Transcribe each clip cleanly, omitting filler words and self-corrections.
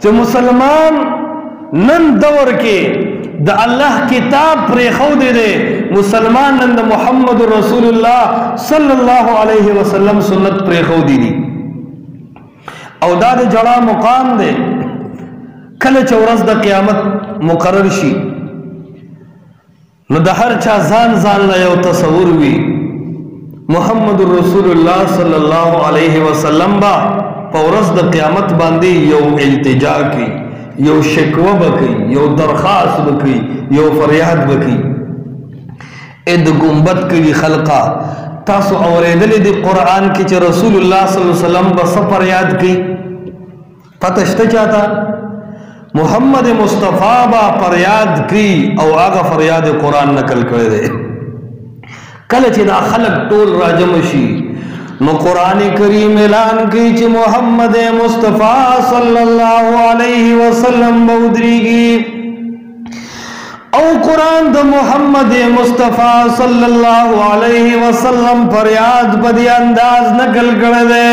چې مسلمان نن دور کې د الله کتاب پرې خو دې مسلمان نن د محمد رسول الله صلی الله علیه وسلم سنت پرې خو دي او دا د جړا مقام دی کله چې ورځ د قیامت مقرر شي نو د هر چا ځان له یو تصور وي محمد رسول الله صلی الله علیه وسلم با په ورځ د قیامت باندې یو التجا کوي یو شکوه بکی یو درخواست بکی یو فریاد بکی د گنبد کلی خلقا تاسو اوریدلې د قرآن کې چې رسول الله صلی الله علیه وسلم به څه فریاد کوي پته شته چاته محمد مصطفی با فریاد کوي او هغه فریاد قرآن نقل کړی دی کله چې دا خلق ټول راجم شي نو قرآن کریم اعلان کی چې محمد مصطفی صلی الله علیه وسلم بودریږي او قرآن د محمد مصطفی صلی الله علیه وسلم فریاد په دې انداز نقل کړی دی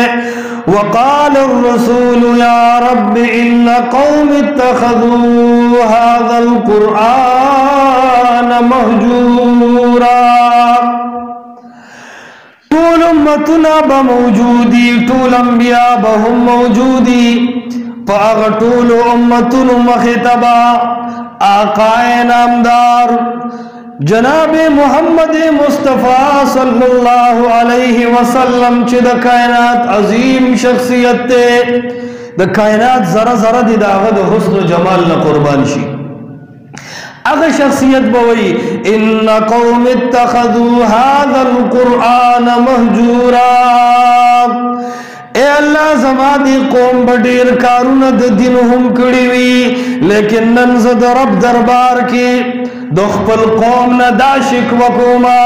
وقال الرسول يا رب إن قوم اتخذوا هذا القرآن مهجورا طول امتنا بموجودی طول انبیاء بهم موجودی فاغ طول امتنا مخطبا آقائے نامدار جناب محمد مصطفی صلی اللہ علیہ وسلم چی دا کائنات عظیم شخصیت تے دا کائنات ذرہ ذرہ دی داغد حسن و جمال نا قربان شی اگر شخصیت بوئی ان قوم اتخذوا هذا القرآن مهجورا اے اللہ زمانی قوم بڑیر کارون دا دنهم کڑیوی لیکن ننزد رب دربار کی دخپل قوم ندا شکوکوما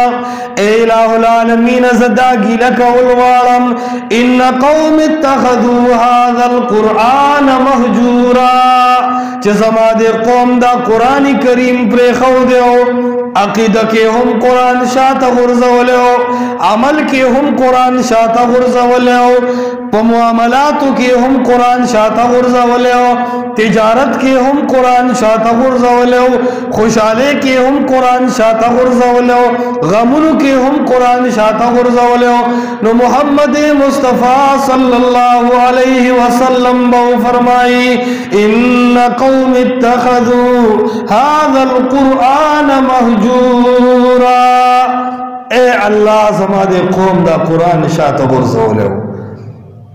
اے الہ العالمین زداگی لکا والوارم ان قوم اتخذوا هذا القرآن مهجورا چه زمان قوم دا قرآن کریم پر خودیو عقیدہ کے ہم قرآن شاعت غرزولیو عمل کے ہم قرآن شاعت غرزولیو پا معاملاتو کے ہم قرآن شاعت غرزولیو تجارت کے ہم قرآن شاعت غرزولیو خوشحالے کے ہم قرآن شاعت غرزولیو غمونو کے ہم قرآن شاعت غرزولیو نو محمد مصطفی صلی اللہ علیہ وسلم بو فرمائی ان قوم اتخذوا هذا القرآن مهجورا اے اللہ زمان قوم دا قرآن شاعت غرزولیو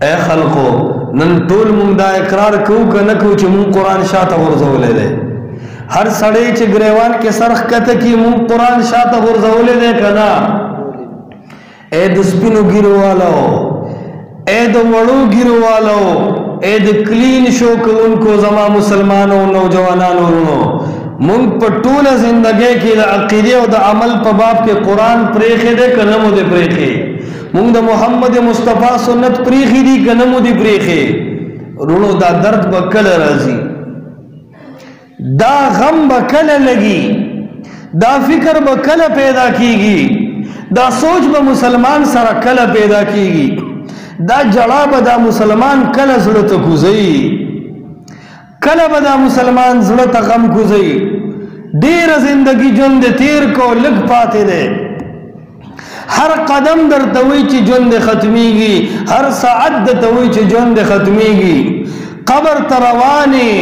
اے خلقو نن طول مونگ دا اقرار کیوں کہ نکو چی مونگ قرآن شاعت غرزولے دے ہر سڑے چی گریوان کے سرخ کہتے کی مونگ قرآن شاعت غرزولے دے کنا اے دسپینو گیرو والو اے دو وڑو گیرو والو اے دو کلین شوک ان کو زمان مسلمانوں نوجوانانوں رونو مونگ پر طول زندگی کی دا عقیدے و دا عمل پا باب کے قرآن پریخے دے کنمو دے پریخے مونگ دا محمد مصطفی سنت پریخی دی کنمو دی پریخے رونو دا درد بکل رازی دا غم بکل لگی دا فکر بکل پیدا کی گی دا سوچ با مسلمان سارا کل پیدا کی گی دا جڑا با دا مسلمان کل زڑت کزئی کل با دا مسلمان زڑت غم کزئی دیر زندگی جند تیر کو لگ پاتے دے ہر قدم در توی چی جند ختمی گی ہر ساعت در توی چی جند ختمی گی قبر تروانی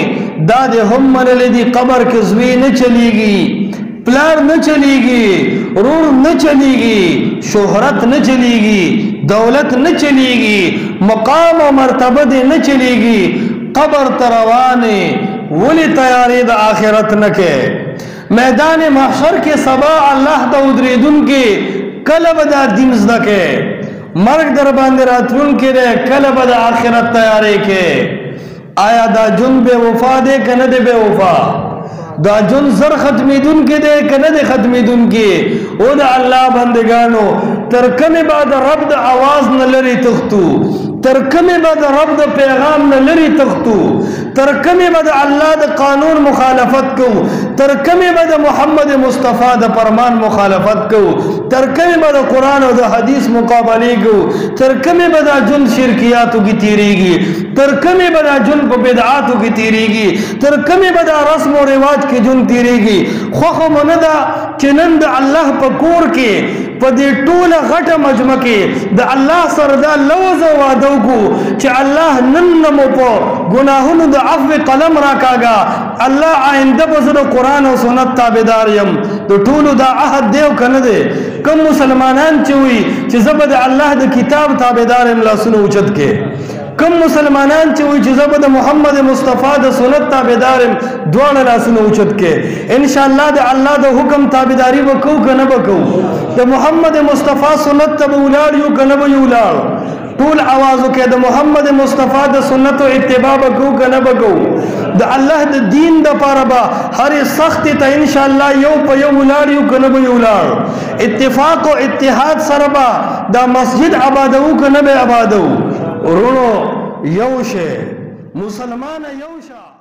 داد ہم منلی دی قبر کزوی نہ چلی گی پلار نہ چلی گی رور نہ چلی گی شہرت نہ چلی گی دولت نہ چلی گی مقام و مرتبہ نہ چلی گی قبر تروانی ولی تیاری دا آخرت نہ کے میدان محشر کے سبا اللہ دا ادریدن کے کلب دا دینز دکے مرگ در باندر اترون کے دے کلب دا آخرت تیارے کے آیا دا جن بے وفا دے کند بے وفا دا جن زر ختمی دن کے دے کند ختمی دن کے او دا اللہ بندگانو ترکم بعد رب دا آواز نلری تختو ترکم بعد رب دا پیغام نلری تختو ترکمه بد الله د قانون مخالفت کو ترکمه بد محمد مصطفی د فرمان مخالفت کو ترکمه بد قرآن او د حدیث مقابله کو ترکمه بد جن شرکیاتو کی تیریږي ترکمه بد جن په بدعاتو کی تیریږي ترکمه بد رسم او رواج کی جن تیریږي خو مندا چنن د الله په کور کې په دې ټوله غټه مجمع کې د الله سره دا لوز وعده کو چې الله نن مو په ګناهونو د عفو قلم راکاږه الله آینده به قرآن او سنت تابعدار یم د ټولو دا عهد دیو کنه دی کوم مسلمانان چې وي چې زبر د الله د کتاب تابعدار یم لاسونه اوچت کې کم مسلمانان چې وي چې زبر د محمد مصطفی د سنت تابعدار یم دواړه لاسونه اوچت کې ان شاء الله د الله د حکم تابعداري وکړو کنه وکړو د محمد مصطفی سنت ته ولاړ یو کنه ولاړ ټول आवाज وکړه د محمد مصطفی د سنت او اتباع وکړو کنه وکړو د الله د دین د پاره به هر سخت ته ان شاء الله یو په یو ولاړ یو کنه ولاړ اتفاق او اتحاد سره به د مسجد آبادو کنه به آبادو ورونو یوشه مسلمان یوشه